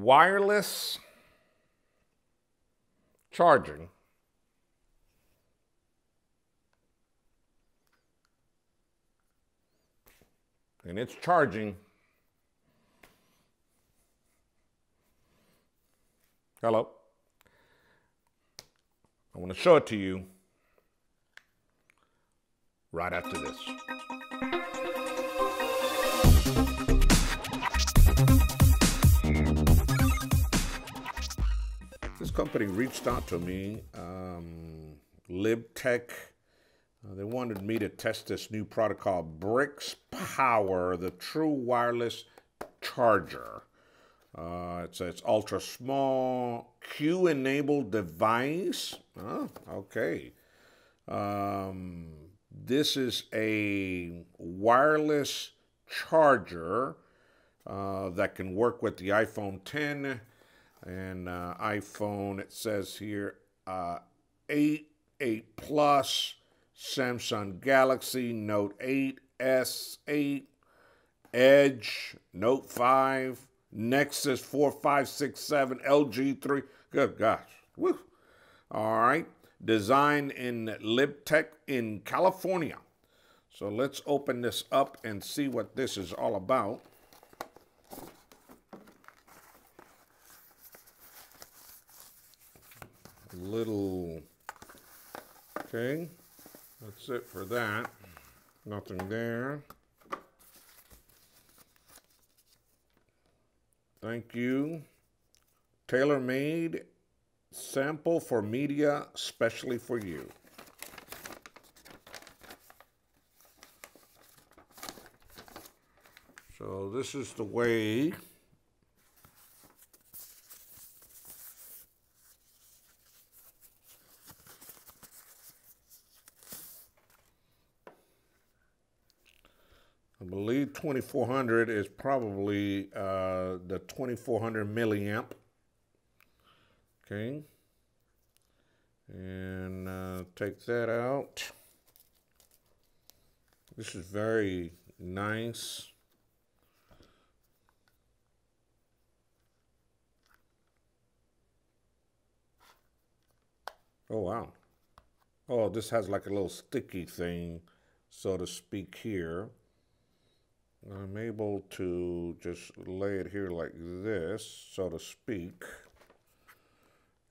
wireless charging and it's charging. Hello. I want to show it to you right after this. This company reached out to me, Libtech. They wanted me to test this new product called BricksPower, the true wireless charger. It's ultra small, Q-enabled device. Oh, okay. This is a wireless charger that can work with the iPhone 10 and iPhone, it says here, 8, 8 Plus, Samsung Galaxy Note 8, S8, Edge, Note 5, Nexus 4, 5, 6, 7, LG 3. Good gosh. Woo. All right. Designed in Libtech in California. So let's open this up and see what this is all about. Little, okay, that's it for that. Nothing there. Thank you. Tailor-made sample for media, specially for you. So this is the way I believe 2400 is probably the 2400 milliamp. Okay. And take that out. This is very nice. Oh, wow. Oh, this has like a little sticky thing, so to speak, here. I'm able to just lay it here like this, so to speak,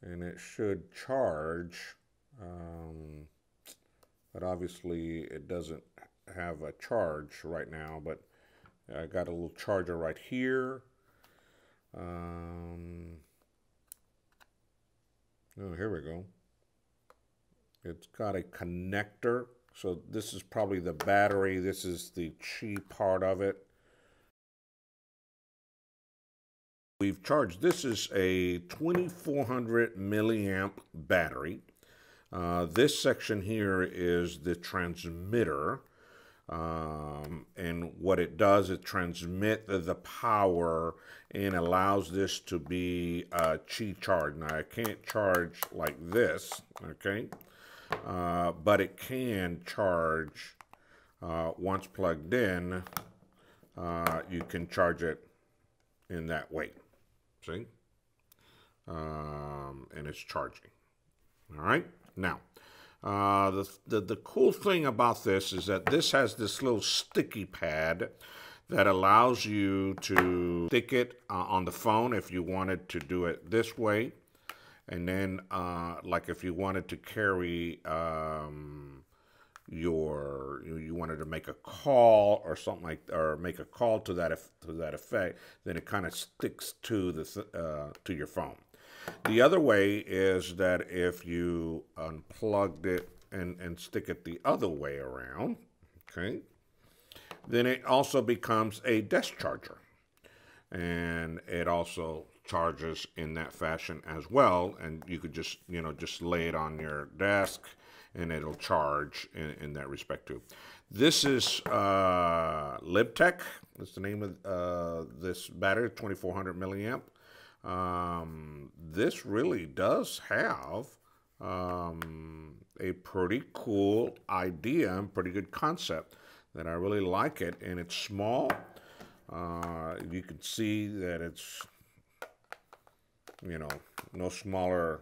and it should charge, but obviously it doesn't have a charge right now, but I got a little charger right here. Oh, here we go. It's got a connector. So this is probably the battery. This is the cheap part of it. We've charged. This is a 2400 milliamp battery. This section here is the transmitter. And what it does, it transmits the power and allows this to be Qi charge. Now I can't charge like this, okay? But it can charge once plugged in. You can charge it in that way, see? And it's charging. All right. Now, the cool thing about this is that this has this little sticky pad that allows you to stick it on the phone if you wanted to do it this way. And then, like if you wanted to carry you wanted to make a call or something like, or make a call to that effect, then it kind of sticks to the to your phone. The other way is that if you unplugged it and stick it the other way around, okay, then it also becomes a desk charger, and it also charges in that fashion as well, and you could just, you know, just lay it on your desk and it'll charge in that respect too. This is Libtech. That's the name of this battery, 2400 milliamp. This really does have a pretty cool idea and pretty good concept that I really like it, and it's small. You can see that it's you know, no smaller.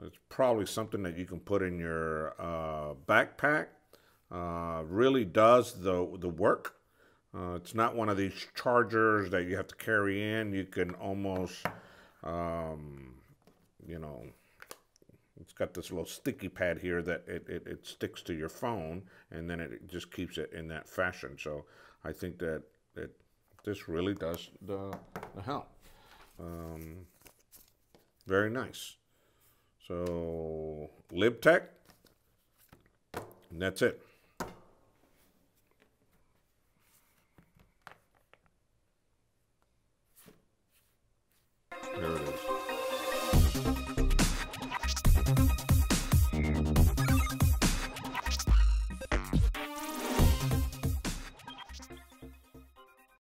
It's probably something that you can put in your backpack. Really does the work. It's not one of these chargers that you have to carry in. You can almost, you know, it's got this little sticky pad here that it sticks to your phone, and then it just keeps it in that fashion. So I think that this really does the help. Very nice. So Libtech, and that's it.